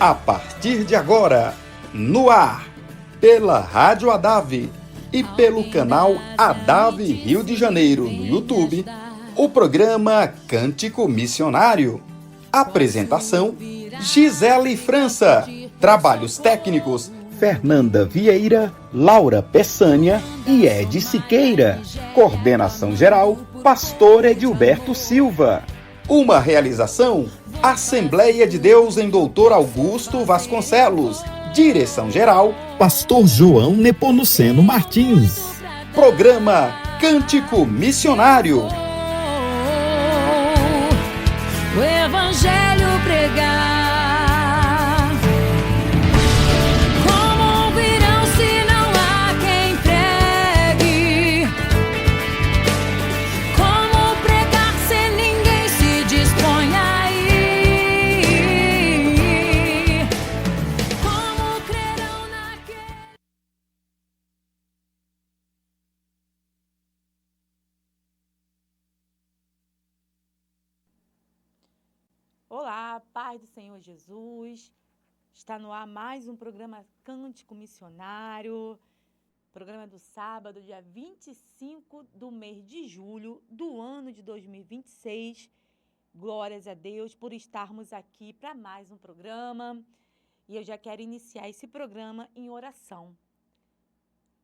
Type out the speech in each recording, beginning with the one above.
A partir de agora, no ar, pela Rádio Adave e pelo canal Adave Rio de Janeiro no YouTube, o programa Cântico Missionário. Apresentação: Gisele França. Trabalhos técnicos: Fernanda Vieira, Laura Peçanha e Ed Siqueira. Coordenação geral: Pastor Edilberto Silva. Uma realização: Assembleia de Deus em Doutor Augusto Vasconcelos. Direção geral: Pastor João Nepomuceno Martins. Programa Cântico Missionário. O Evangelho pregar. Como ouvirão se não há quem pregue? Como pregar se ninguém se dispõe a ir? Como crerão naquele? Olá, paz do Senhor Jesus. Está no ar mais um programa Cântico Missionário. Programa do sábado, dia 25 do mês de julho do ano de 2026. Glórias a Deus por estarmos aqui para mais um programa. E eu já quero iniciar esse programa em oração.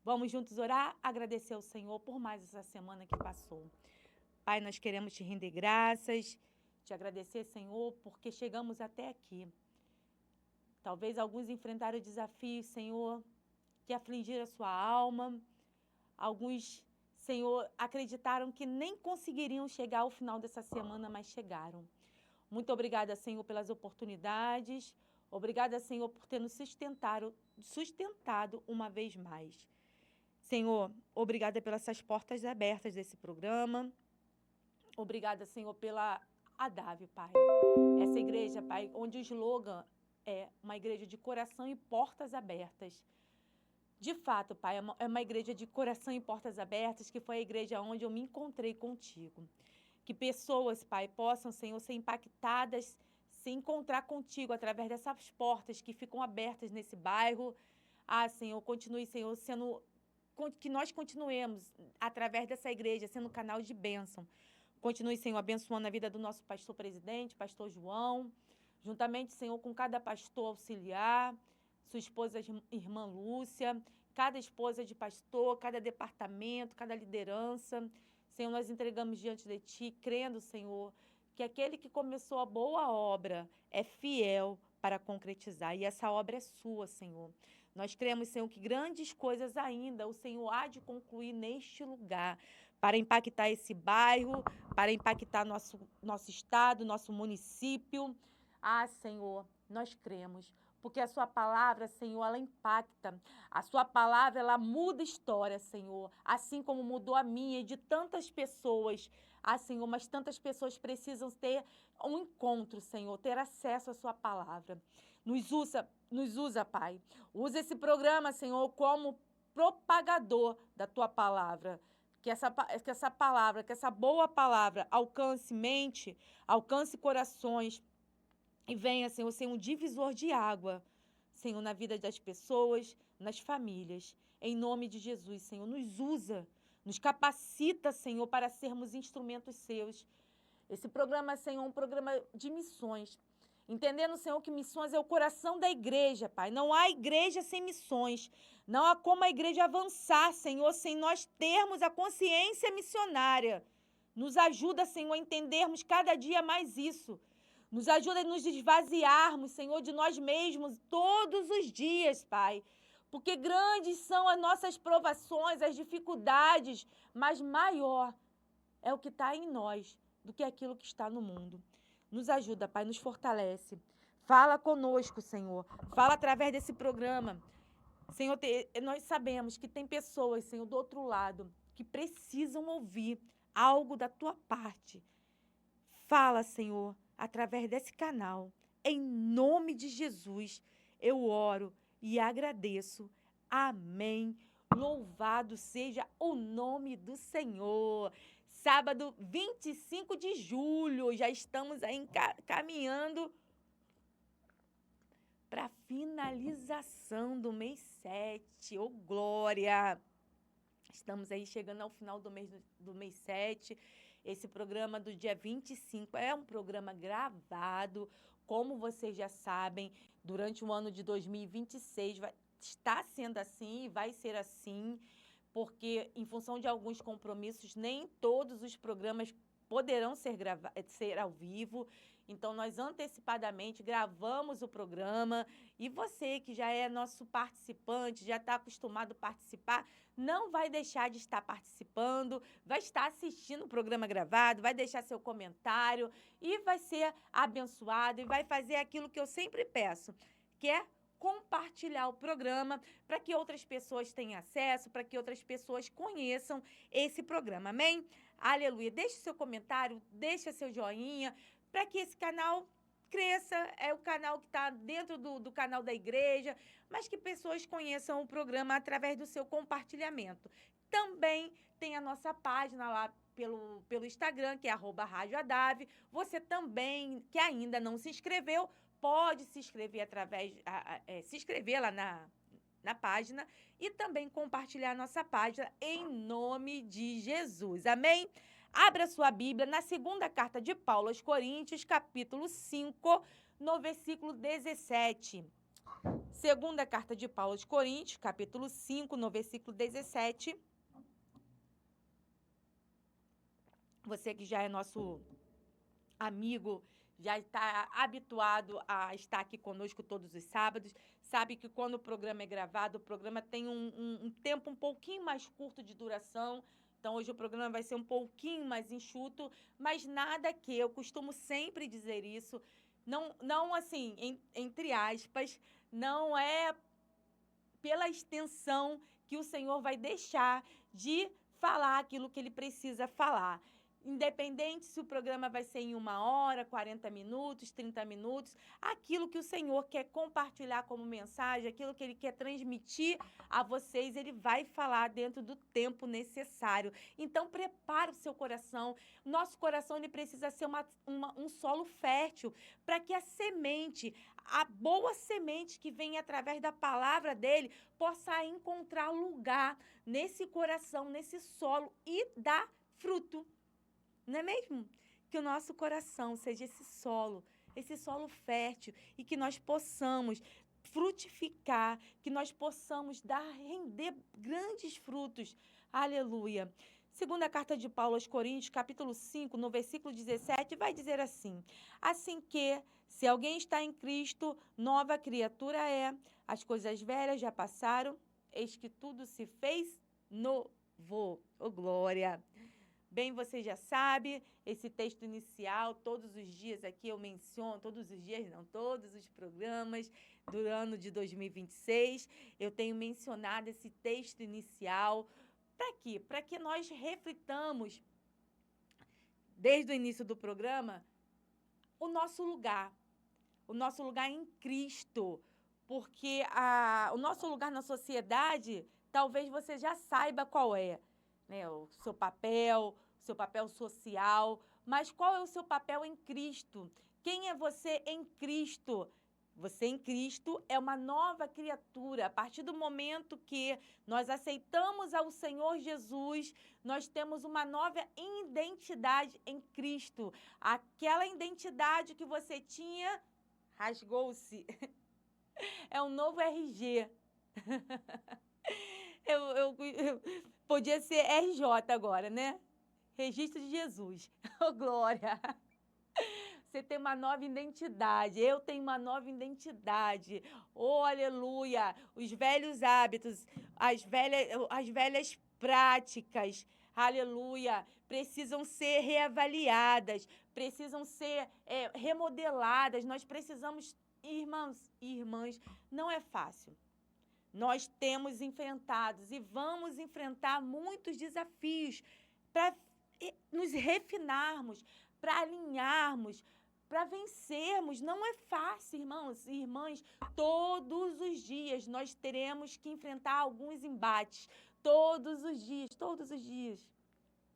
Vamos juntos orar, agradecer ao Senhor por mais essa semana que passou. Pai, nós queremos te render graças, te agradecer, Senhor, porque chegamos até aqui. Talvez alguns enfrentaram desafios, Senhor, que afligiram a sua alma. Alguns, Senhor, acreditaram que nem conseguiriam chegar ao final dessa semana, mas chegaram. Muito obrigada, Senhor, pelas oportunidades. Obrigada, Senhor, por ter nos sustentado uma vez mais. Senhor, obrigada pelas essas portas abertas desse programa. Obrigada, Senhor, pela Adave, Pai. Essa igreja, Pai, onde o slogan é uma igreja de coração e portas abertas. De fato, Pai, é uma igreja de coração e portas abertas, que foi a igreja onde eu me encontrei contigo. Que pessoas, Pai, possam, Senhor, ser impactadas, se encontrar contigo através dessas portas que ficam abertas nesse bairro. Senhor, continue, Senhor, que nós continuemos, através dessa igreja, sendo canal de bênção. Continue, Senhor, abençoando a vida do nosso pastor presidente, pastor João, juntamente, Senhor, com cada pastor auxiliar, sua esposa, irmã Lúcia, cada esposa de pastor, cada departamento, cada liderança. Senhor, nós entregamos diante de Ti, crendo, Senhor, que aquele que começou a boa obra é fiel para concretizar. E essa obra é Sua, Senhor. Nós cremos, Senhor, que grandes coisas ainda o Senhor há de concluir neste lugar, para impactar esse bairro, para impactar nosso estado, nosso município. Senhor, nós cremos, porque a Sua palavra, Senhor, ela impacta. A Sua palavra, ela muda história, Senhor, assim como mudou a minha e de tantas pessoas. Senhor, mas tantas pessoas precisam ter um encontro, Senhor, ter acesso à Sua palavra. Nos usa, Pai. Usa esse programa, Senhor, como propagador da Tua palavra. Que essa palavra, que essa boa palavra alcance mente, alcance corações e venha, Senhor, ser um divisor de água, Senhor, na vida das pessoas, nas famílias. Em nome de Jesus, Senhor, nos usa, nos capacita, Senhor, para sermos instrumentos Seus. Esse programa, Senhor, é um programa de missões. Entendendo, Senhor, que missões é o coração da igreja, Pai. Não há igreja sem missões. Não há como a igreja avançar, Senhor, sem nós termos a consciência missionária. Nos ajuda, Senhor, a entendermos cada dia mais isso. Nos ajuda a nos esvaziarmos, Senhor, de nós mesmos todos os dias, Pai. Porque grandes são as nossas provações, as dificuldades, mas maior é o que está em nós do que aquilo que está no mundo. Nos ajuda, Pai, nos fortalece. Fala conosco, Senhor. Fala através desse programa. Senhor, nós sabemos que tem pessoas, Senhor, do outro lado, que precisam ouvir algo da Tua parte. Fala, Senhor, através desse canal. Em nome de Jesus, eu oro e agradeço. Amém. Louvado seja o nome do Senhor. Sábado 25 de julho, já estamos aí caminhando finalização do mês 7. Ô, glória! Estamos aí chegando ao final do mês 7. Esse programa do dia 25 é um programa gravado. Como vocês já sabem, durante o ano de 2026 está sendo assim e vai ser assim, porque em função de alguns compromissos, nem todos os programas poderão ser ao vivo. Então, nós antecipadamente gravamos o programa e você que já é nosso participante, já está acostumado a participar, não vai deixar de estar participando, vai estar assistindo o programa gravado, vai deixar seu comentário e vai ser abençoado e vai fazer aquilo que eu sempre peço, que é compartilhar o programa para que outras pessoas tenham acesso, para que outras pessoas conheçam esse programa. Amém? Aleluia. Deixe seu comentário, deixe seu joinha, para que esse canal cresça. É o canal que está dentro do canal da igreja, mas que pessoas conheçam o programa através do seu compartilhamento. Também tem a nossa página lá pelo Instagram, que é @radioadave. Você também, que ainda não se inscreveu, pode se inscrever se inscrever lá na página e também compartilhar a nossa página em nome de Jesus. Amém? Abra sua Bíblia na segunda carta de Paulo aos Coríntios, capítulo 5, no versículo 17. Segunda carta de Paulo aos Coríntios, capítulo 5, no versículo 17. Você que já é nosso amigo, já está habituado a estar aqui conosco todos os sábados, sabe que quando o programa é gravado, o programa tem um tempo um pouquinho mais curto de duração. Então, hoje o programa vai ser um pouquinho mais enxuto, mas nada que, eu costumo sempre dizer isso, não assim, entre aspas, não é pela extensão que o Senhor vai deixar de falar aquilo que ele precisa falar. Independente se o programa vai ser em 1 hora, 40 minutos, 30 minutos, aquilo que o Senhor quer compartilhar como mensagem, aquilo que ele quer transmitir a vocês, ele vai falar dentro do tempo necessário. Então, prepare o seu coração. Nosso coração ele precisa ser um solo fértil para que a semente, a boa semente que vem através da palavra dele, possa encontrar lugar nesse coração, nesse solo e dar fruto. Não é mesmo? Que o nosso coração seja esse solo fértil, e que nós possamos frutificar, que nós possamos render grandes frutos. Aleluia. Segunda carta de Paulo aos Coríntios, capítulo 5, no versículo 17, vai dizer assim: assim que, se alguém está em Cristo, nova criatura é. As coisas velhas já passaram, eis que tudo se fez novo. Oh, glória! Bem, você já sabe, esse texto inicial, todos os dias aqui eu menciono, todos os dias não, todos os programas do ano de 2026, eu tenho mencionado esse texto inicial. Para quê? Para que nós reflitamos, desde o início do programa, o nosso lugar em Cristo, porque o nosso lugar na sociedade, talvez você já saiba qual é, né? O seu papel social, mas qual é o seu papel em Cristo? Quem é você em Cristo? Você em Cristo é uma nova criatura. A partir do momento que nós aceitamos ao Senhor Jesus, nós temos uma nova identidade em Cristo. Aquela identidade que você tinha rasgou-se. É um novo RG. Eu podia ser RJ agora, né? Registro de Jesus. Oh, glória! Você tem uma nova identidade. Eu tenho uma nova identidade. Oh, aleluia! Os velhos hábitos, as velhas práticas, aleluia, precisam ser reavaliadas, precisam ser remodeladas. Nós precisamos, irmãos e irmãs, não é fácil. Nós temos enfrentados e vamos enfrentar muitos desafios para nos refinarmos, para alinharmos, para vencermos. Não é fácil, irmãos e irmãs. Todos os dias nós teremos que enfrentar alguns embates. Todos os dias, todos os dias.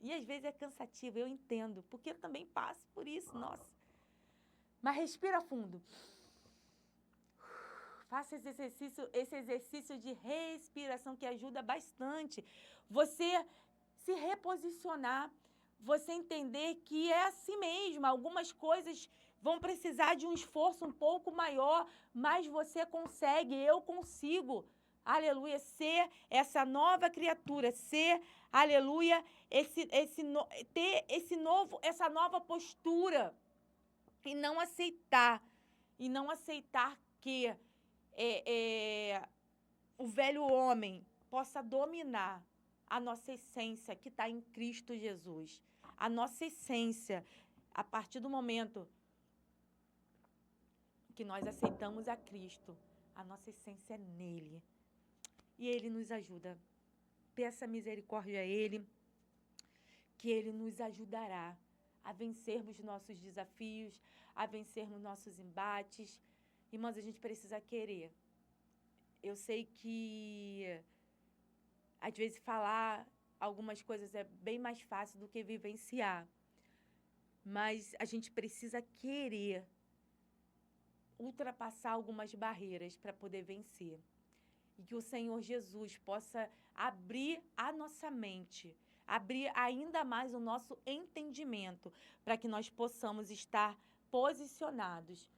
E às vezes é cansativo, eu entendo, porque eu também passo por isso, nossa. Mas respira fundo. Faça esse exercício de respiração que ajuda bastante. Você se reposicionar, você entender que é assim mesmo. Algumas coisas vão precisar de um esforço um pouco maior, mas você consegue, eu consigo. Aleluia, ser essa nova criatura, ser, aleluia, ter essa nova postura e não aceitar que o velho homem possa dominar a nossa essência que está em Cristo Jesus. A nossa essência, a partir do momento que nós aceitamos a Cristo, a nossa essência é nele. E ele nos ajuda. Peça misericórdia a ele, que ele nos ajudará a vencermos nossos desafios, a vencermos nossos embates. Irmãos, a gente precisa querer. Eu sei que, às vezes, falar algumas coisas é bem mais fácil do que vivenciar. Mas a gente precisa querer ultrapassar algumas barreiras para poder vencer. E que o Senhor Jesus possa abrir a nossa mente, abrir ainda mais o nosso entendimento, para que nós possamos estar posicionadas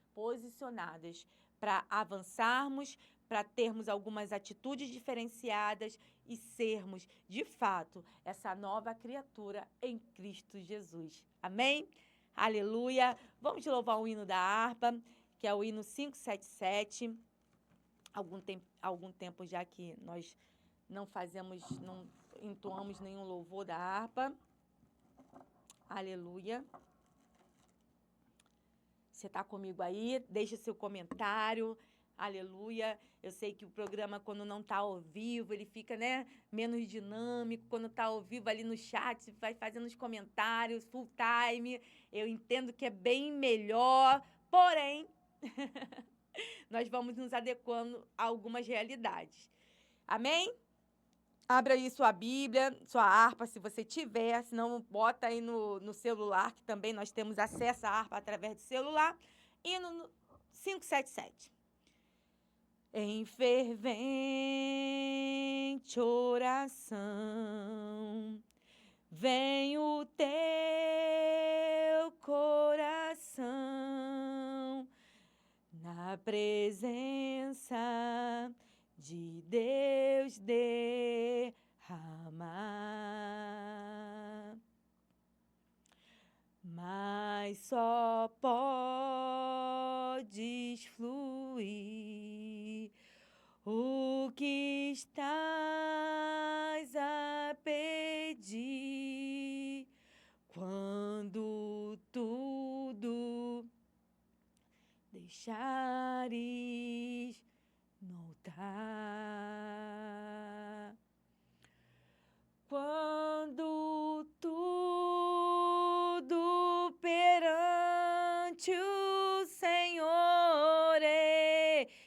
para avançarmos, para termos algumas atitudes diferenciadas e sermos, de fato, essa nova criatura em Cristo Jesus. Amém? Aleluia! Vamos louvar o hino da harpa, que é o hino 577. Algum tempo já que nós não entoamos nenhum louvor da harpa. Aleluia. Você está comigo aí? Deixa seu comentário. Aleluia. Eu sei que o programa, quando não está ao vivo, ele fica, menos dinâmico. Quando está ao vivo ali no chat, você vai fazendo os comentários, full time. Eu entendo que é bem melhor, porém, nós vamos nos adequando a algumas realidades. Amém? Abra aí sua Bíblia, sua harpa, se você tiver. Se não, bota aí no celular, que também nós temos acesso à harpa através do celular. E no 577. Em fervente oração, vem o teu coração na presença de Deus derramar. Mas só podes fluir o que estás a pedir quando tudo deixares no altar. Quando tudo perante o Senhor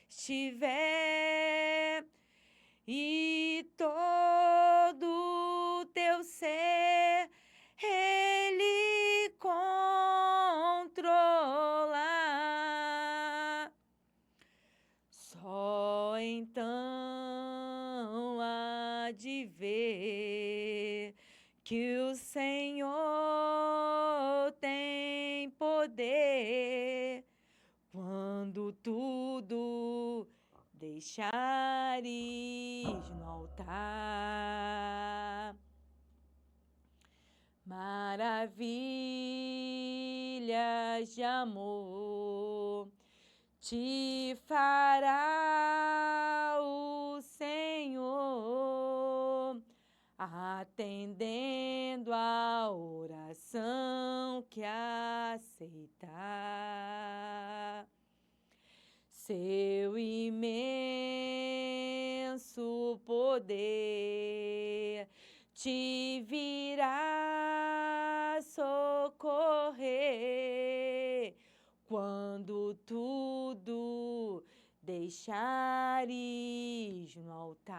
estiver e todo teu ser Ele controlar, só então há de ver que o Senhor tem poder quando tudo deixares no altar. Maravilhas de amor te fará o Senhor, atendendo a oração que aceitar. Seu imenso poder te virá socorrer quando tudo deixares no altar.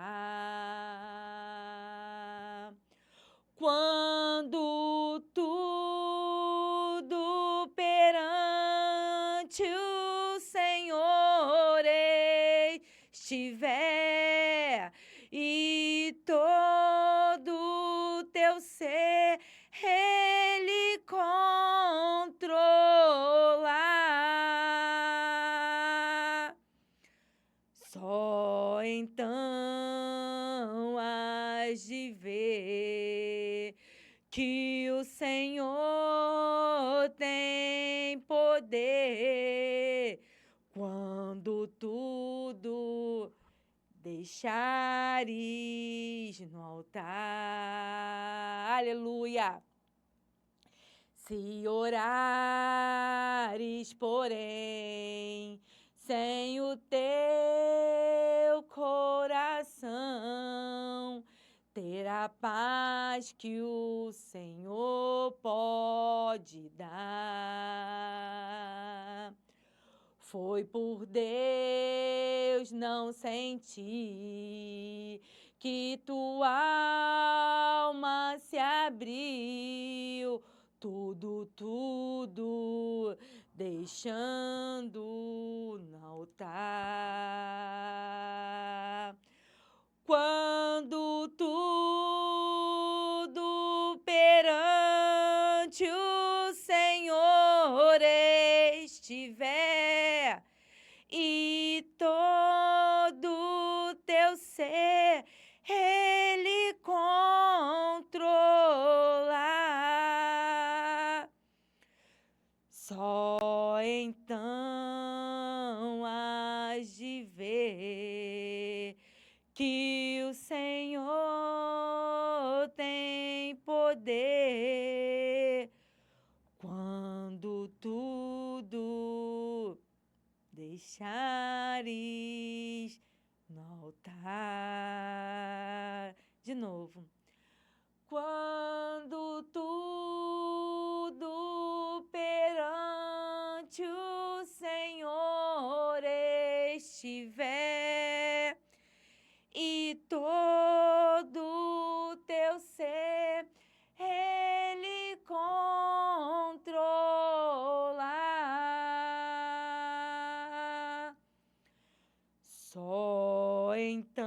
Quando tudo perante o Senhor estiver e todo teu ser ele controlar. Só então hás de ver que o Senhor tem poder quando tudo deixares no altar. Aleluia! Se orares, porém, sem o teu coração, terá paz que o Senhor pode dar. Foi por Deus não sentir que tua alma se abriu, tudo deixando no altar. Quando tudo perante o Senhor estiver e todo teu ser ele controlar, só então hás de ver que o Senhor tem poder quando tudo deixares no altar. De novo. Quando tudo perante o Senhor estiver e todo teu ser ele controlar, só então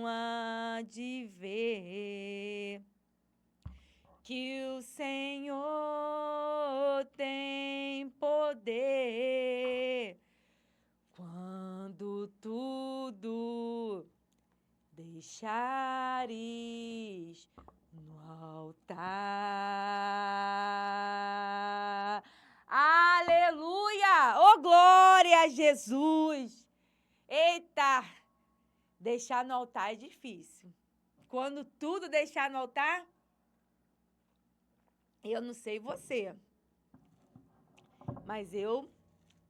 há de ver que o Senhor tem poder quando tudo deixares no altar. Aleluia! Oh, glória a Jesus! Eita! Deixar no altar é difícil. Quando tudo deixar no altar, eu não sei você, mas eu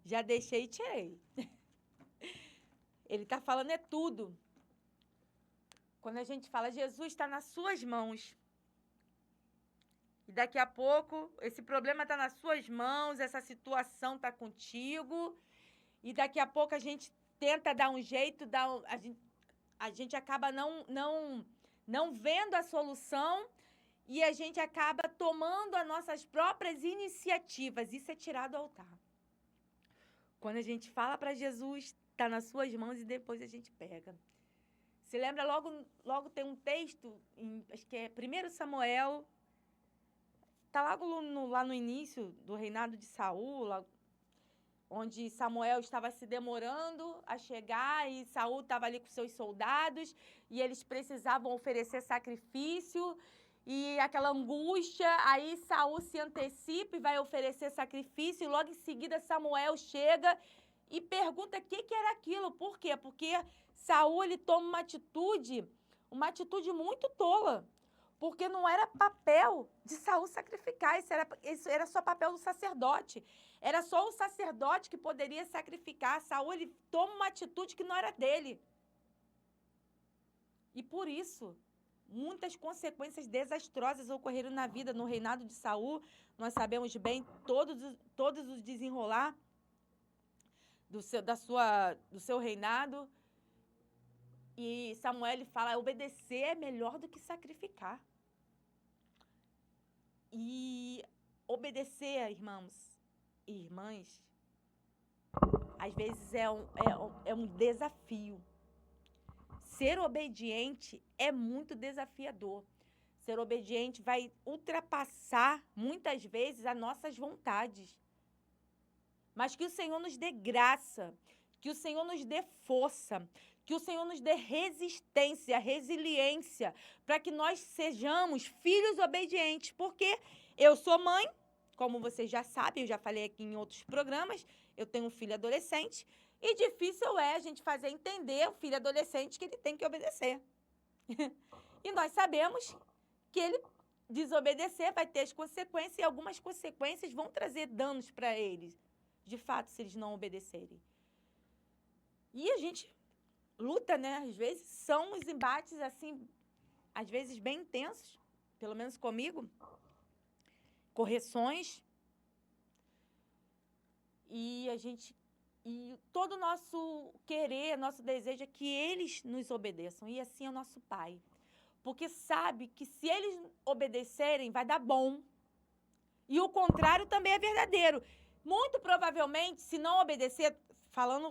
já deixei e tirei. Ele está falando é tudo. Quando a gente fala, Jesus está nas suas mãos. E daqui a pouco, esse problema está nas suas mãos, essa situação está contigo. E daqui a pouco a gente tenta dar um jeito, a gente acaba não vendo a solução e a gente acaba tomando as nossas próprias iniciativas. Isso é tirar do altar. Quando a gente fala para Jesus, está nas suas mãos e depois a gente pega. Se lembra, logo tem um texto, acho que é 1 Samuel, está lá no início do reinado de Saul, lá, onde Samuel estava se demorando a chegar e Saul estava ali com seus soldados e eles precisavam oferecer sacrifício e aquela angústia, aí Saul se antecipa e vai oferecer sacrifício e logo em seguida Samuel chega e pergunta o que era aquilo. Por quê? Porque Saul ele toma uma atitude muito tola, porque não era papel de Saul sacrificar, isso era só papel do sacerdote. Era só o sacerdote que poderia sacrificar. Saul ele toma uma atitude que não era dele. E por isso, muitas consequências desastrosas ocorreram na vida, no reinado de Saul. Nós sabemos bem todos os desenrolar do seu reinado. E Samuel ele fala, obedecer é melhor do que sacrificar. E obedecer, irmãos e irmãs, às vezes é um desafio. Ser obediente é muito desafiador. Ser obediente vai ultrapassar, muitas vezes, as nossas vontades. Mas que o Senhor nos dê graça, que o Senhor nos dê força, que o Senhor nos dê resistência, resiliência, para que nós sejamos filhos obedientes. Porque eu sou mãe, como vocês já sabem, eu já falei aqui em outros programas, eu tenho um filho adolescente, e difícil é a gente fazer entender ao filho adolescente que ele tem que obedecer. E nós sabemos que ele desobedecer vai ter as consequências, e algumas consequências vão trazer danos para eles, de fato, se eles não obedecerem. E a gente luta, né? Às vezes são os embates, assim, às vezes bem intensos, pelo menos comigo, correções, e todo o nosso querer, nosso desejo é que eles nos obedeçam, e assim é o nosso Pai. Porque sabe que se eles obedecerem, vai dar bom. E o contrário também é verdadeiro. Muito provavelmente, se não obedecer, falando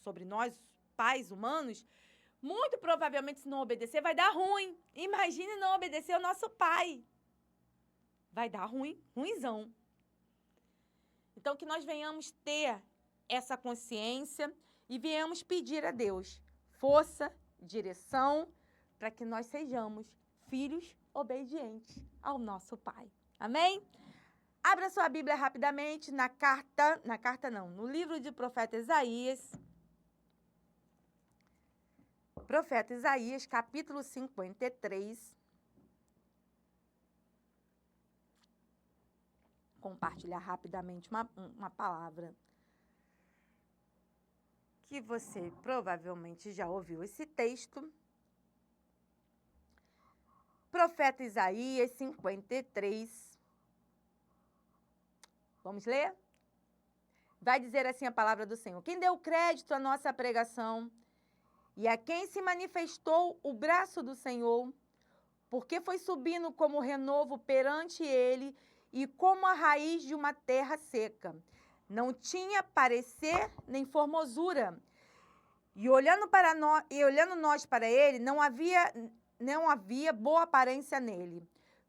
sobre nós, pais humanos, muito provavelmente, se não obedecer, vai dar ruim. Imagine não obedecer ao nosso Pai. Vai dar ruim, ruinzão. Então, que nós venhamos ter essa consciência e venhamos pedir a Deus força, direção, para que nós sejamos filhos obedientes ao nosso Pai. Amém? Abra sua Bíblia rapidamente no livro de profeta Isaías. Profeta Isaías, capítulo 53. Compartilhar rapidamente uma palavra que você provavelmente já ouviu esse texto. Profeta Isaías 53. Vamos ler? Vai dizer assim a palavra do Senhor: quem deu crédito à nossa pregação e a quem se manifestou o braço do Senhor, porque foi subindo como renovo perante ele e como a raiz de uma terra seca. Não tinha parecer nem formosura. E olhando nós para ele, não havia boa aparência nele,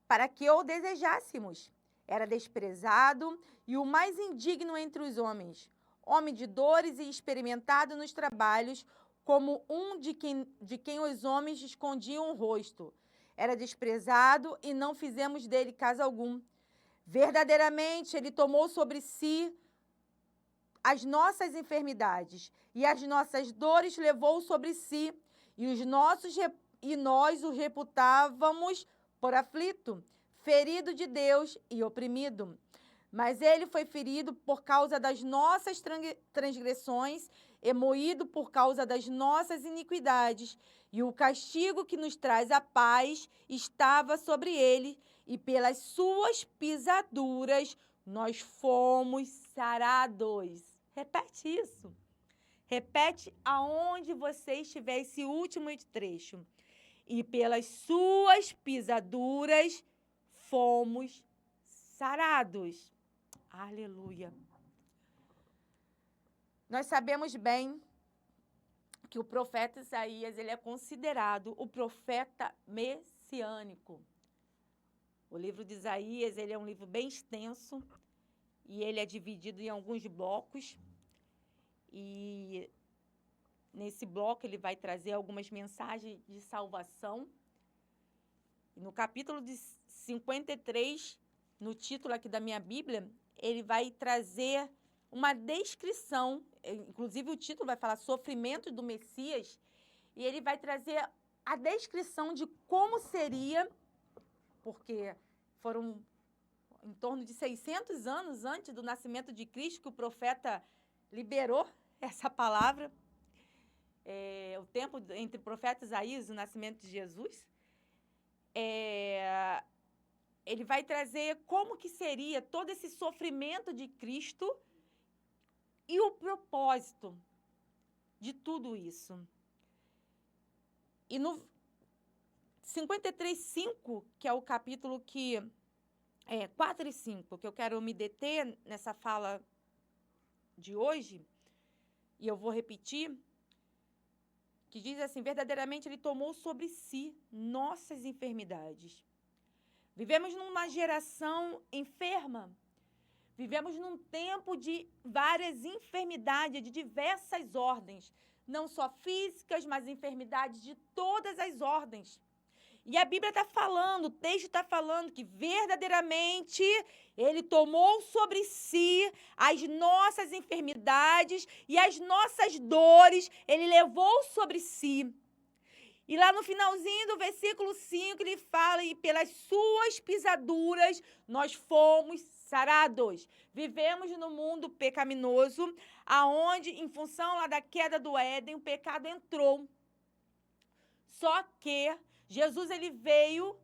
para que o desejássemos. Era desprezado e o mais indigno entre os homens, homem de dores e experimentado nos trabalhos, como um de quem os homens escondiam o rosto. Era desprezado e não fizemos dele caso algum. Verdadeiramente, ele tomou sobre si as nossas enfermidades e as nossas dores levou sobre si, e nós o reputávamos por aflito, ferido de Deus e oprimido. Mas ele foi ferido por causa das nossas transgressões e moído por causa das nossas iniquidades. E o castigo que nos traz a paz estava sobre ele, e pelas suas pisaduras nós fomos sarados. Repete isso. Repete aonde você estiver esse último trecho. E pelas suas pisaduras fomos sarados. Aleluia. Nós sabemos bem que o profeta Isaías, ele é considerado o profeta messiânico. O livro de Isaías, ele é um livro bem extenso e ele é dividido em alguns blocos. E nesse bloco ele vai trazer algumas mensagens de salvação. E no capítulo 53, no título aqui da minha Bíblia, ele vai trazer uma descrição, inclusive o título vai falar sofrimento do Messias, e ele vai trazer a descrição de como seria, porque foram em torno de 600 anos antes do nascimento de Cristo que o profeta liberou essa palavra, o tempo entre o profeta Isaías e o nascimento de Jesus. Ele vai trazer como que seria todo esse sofrimento de Cristo e o propósito de tudo isso. E no 53:5, que é o capítulo 4 e 5, que eu quero me deter nessa fala de hoje, e eu vou repetir, que diz assim: verdadeiramente ele tomou sobre si nossas enfermidades. Vivemos numa geração enferma. Vivemos num tempo de várias enfermidades, de diversas ordens. Não só físicas, mas enfermidades de todas as ordens. E a Bíblia está falando, o texto está falando que verdadeiramente ele tomou sobre si as nossas enfermidades e as nossas dores, ele levou sobre si. E lá no finalzinho do versículo 5, ele fala: e pelas suas pisaduras nós fomos sarados. Vivemos no mundo pecaminoso, aonde, em função lá da queda do Éden, o pecado entrou. Só que Jesus, ele veio,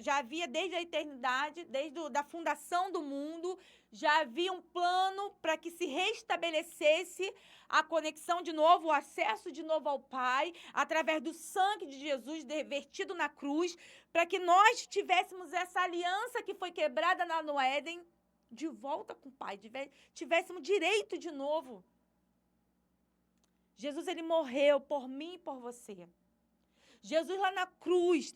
já havia desde a eternidade, desde a fundação do mundo, já havia um plano para que se restabelecesse a conexão de novo, o acesso de novo ao Pai, através do sangue de Jesus vertido na cruz, para que nós tivéssemos essa aliança que foi quebrada lá no Éden, de volta com o Pai, tivéssemos direito de novo. Jesus, ele morreu por mim e por você. Jesus lá na cruz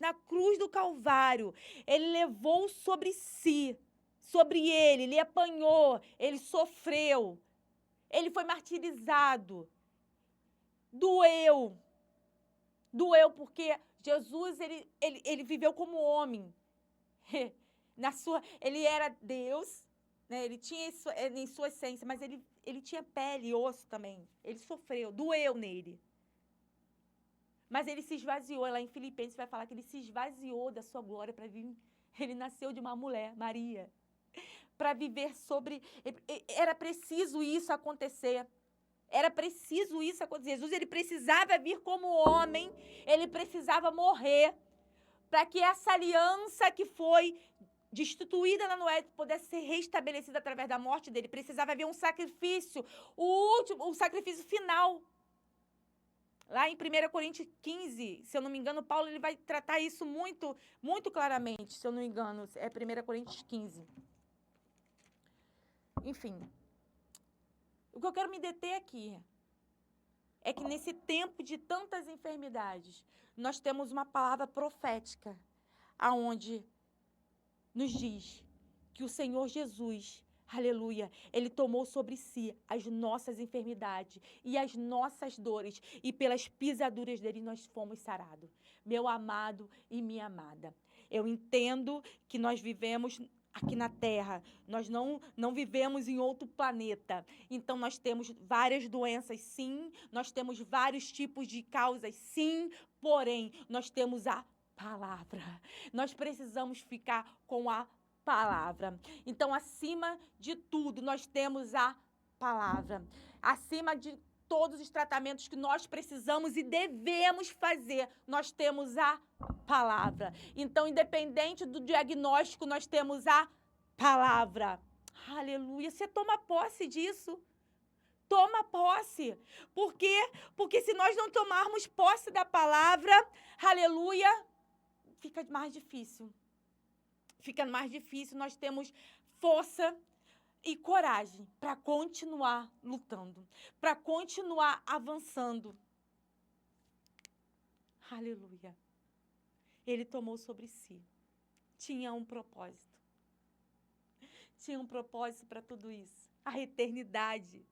do Calvário, ele levou sobre si, sobre ele apanhou, ele sofreu, ele foi martirizado, doeu porque Jesus, ele viveu como homem, ele era Deus, né? Ele tinha isso em sua essência, mas ele tinha pele e osso também, ele sofreu, doeu nele. Mas ele se esvaziou, lá em Filipenses vai falar que ele se esvaziou da sua glória para vir. Ele nasceu de uma mulher, Maria, para viver sobre... Era preciso isso acontecer. Jesus, ele precisava vir como homem, ele precisava morrer, para que essa aliança que foi destituída lá no Éden pudesse ser restabelecida através da morte dele. Precisava haver um sacrifício, o sacrifício final. Lá em 1 Coríntios 15, se eu não me engano, Paulo ele vai tratar isso muito, muito claramente, se eu não me engano, é 1 Coríntios 15. Enfim, o que eu quero me deter aqui é que nesse tempo de tantas enfermidades, nós temos uma palavra profética, aonde nos diz que o Senhor Jesus, aleluia, ele tomou sobre si as nossas enfermidades e as nossas dores, e pelas pisaduras dele nós fomos sarados. Meu amado e minha amada, eu entendo que nós vivemos aqui na Terra, nós não vivemos em outro planeta, então nós temos várias doenças, sim, nós temos vários tipos de causas, sim, porém, nós temos a palavra. Nós precisamos ficar com a palavra. Então, acima de tudo, nós temos a palavra. Acima de todos os tratamentos que nós precisamos e devemos fazer, nós temos a palavra. Então, independente do diagnóstico, nós temos a palavra. Aleluia. Você toma posse disso. Toma posse. Por quê? Porque se nós não tomarmos posse da palavra, aleluia, fica mais difícil. Fica mais difícil, nós temos força e coragem para continuar lutando, para continuar avançando. Aleluia. Ele tomou sobre si. Tinha um propósito. Tinha um propósito para tudo isso. A eternidade.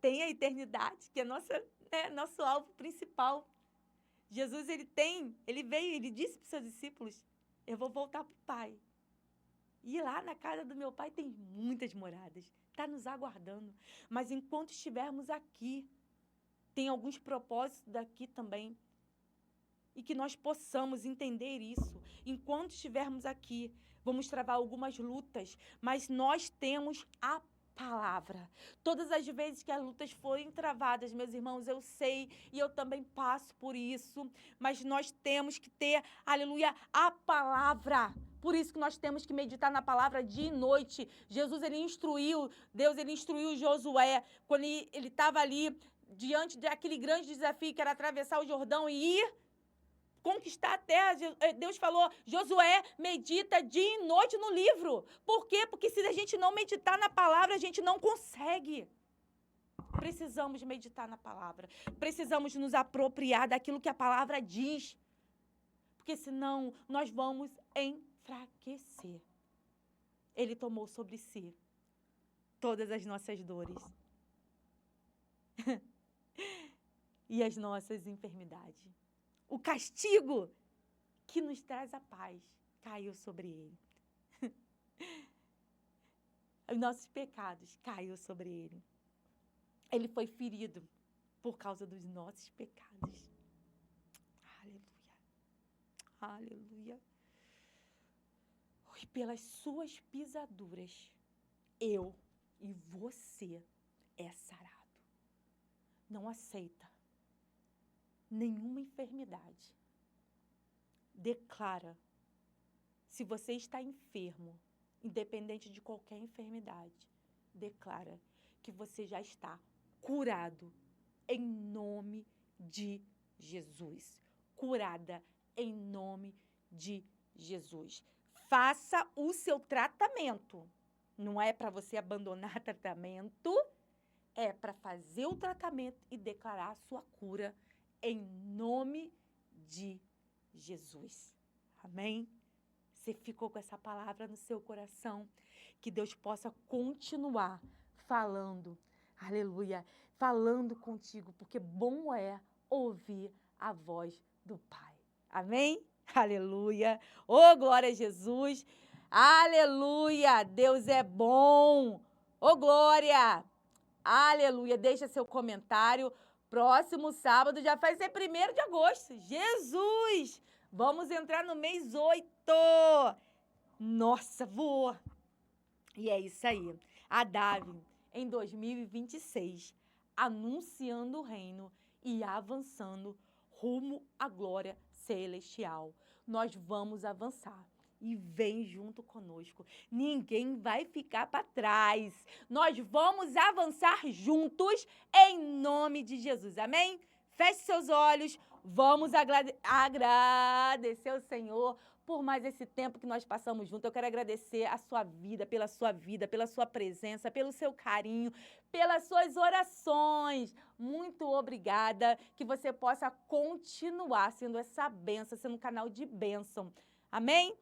Tem a eternidade, que é nosso alvo principal. Jesus, ele veio, ele disse para os seus discípulos: eu vou voltar para o Pai. E lá na casa do meu Pai tem muitas moradas. Está nos aguardando. Mas enquanto estivermos aqui, tem alguns propósitos daqui também. E que nós possamos entender isso. Enquanto estivermos aqui, vamos travar algumas lutas. Mas nós temos a palavra. Todas as vezes que as lutas forem travadas, meus irmãos, eu sei e eu também passo por isso, mas nós temos que ter, aleluia, a palavra. Por isso que nós temos que meditar na palavra dia e noite. Jesus, Deus instruiu Josué, quando ele estava ali, diante daquele grande desafio que era atravessar o Jordão e ir conquistar a terra. Deus falou, Josué, medita dia e noite no livro. Por quê? Porque se a gente não meditar na palavra, a gente não consegue. Precisamos meditar na palavra. Precisamos nos apropriar daquilo que a palavra diz. Porque senão nós vamos enfraquecer. Ele tomou sobre si todas as nossas dores e as nossas enfermidades. O castigo que nos traz a paz caiu sobre ele. Os nossos pecados caiu sobre ele. Ele foi ferido por causa dos nossos pecados. Aleluia. Aleluia. E pelas suas pisaduras, eu e você é sarado. Não aceita nenhuma enfermidade. Declara, se você está enfermo, independente de qualquer enfermidade, declara que você já está curado em nome de Jesus. Curada em nome de Jesus. Faça o seu tratamento. Não é para você abandonar tratamento, é para fazer o tratamento e declarar a sua cura em nome de Jesus. Amém? Você ficou com essa palavra no seu coração? Que Deus possa continuar falando, aleluia, falando contigo, porque bom é ouvir a voz do Pai. Amém? Aleluia. Oh, glória a Jesus. Aleluia. Deus é bom. Oh, glória. Aleluia. Deixa seu comentário. Próximo sábado já vai ser 1º de agosto. Jesus. Vamos entrar no mês 8. Nossa, voou. E é isso aí. A Davi, em 2026, anunciando o reino e avançando rumo à glória celestial. Nós vamos avançar. E vem junto conosco. Ninguém vai ficar para trás. Nós vamos avançar juntos em nome de Jesus. Amém? Feche seus olhos. Vamos agradecer ao Senhor por mais esse tempo que nós passamos juntos. Eu quero agradecer a sua vida, pela sua presença, pelo seu carinho, pelas suas orações. Muito obrigada. Que você possa continuar sendo essa bênção, sendo um canal de bênção. Amém?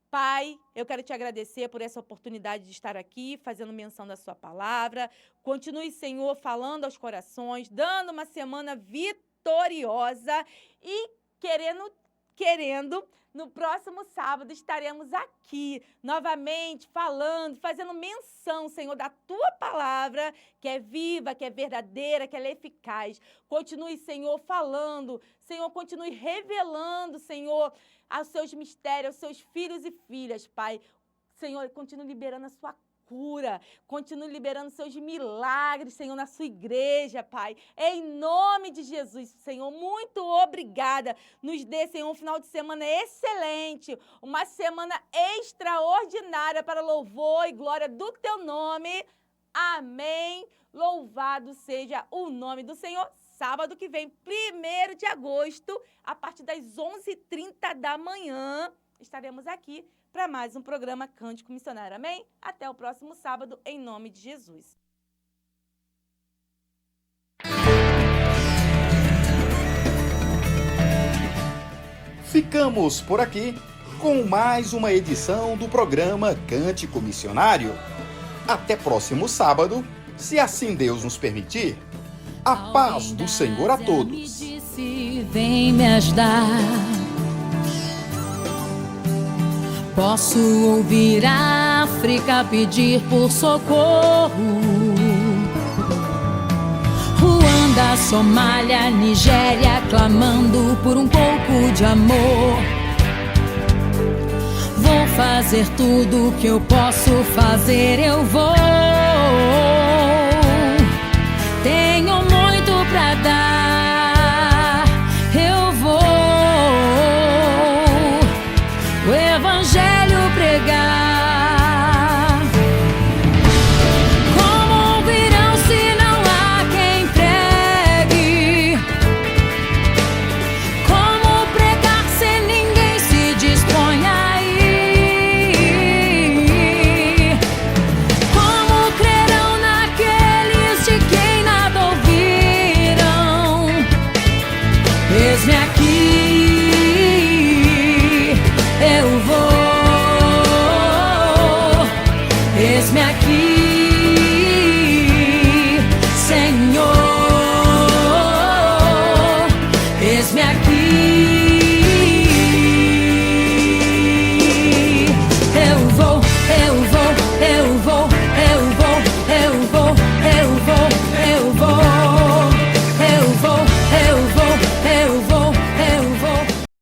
Pai, eu quero te agradecer por essa oportunidade de estar aqui, fazendo menção da sua palavra. Continue, Senhor, falando aos corações, dando uma semana vitoriosa e querendo, no próximo sábado estaremos aqui, novamente, falando, fazendo menção, Senhor, da Tua palavra, que é viva, que é verdadeira, que ela é eficaz. Continue, Senhor, falando, Senhor, continue revelando, Senhor, aos seus mistérios, aos seus filhos e filhas, Pai. Senhor, continue liberando a sua cura, continue liberando seus milagres, Senhor, na sua igreja, Pai. Em nome de Jesus, Senhor, muito obrigada. Nos dê, Senhor, um final de semana excelente, uma semana extraordinária para louvor e glória do Teu nome. Amém. Louvado seja o nome do Senhor. Sábado que vem, 1º de agosto, a partir das 11h30 da manhã, estaremos aqui para mais um programa Cântico Missionário. Amém? Até o próximo sábado, em nome de Jesus. Ficamos por aqui com mais uma edição do programa Cântico Missionário. Até próximo sábado, se assim Deus nos permitir. A paz do Senhor a todos. Me disse, vem me ajudar. Posso ouvir a África pedir por socorro. Ruanda, Somália, Nigéria clamando por um pouco de amor. Vou fazer tudo que eu posso fazer, eu vou.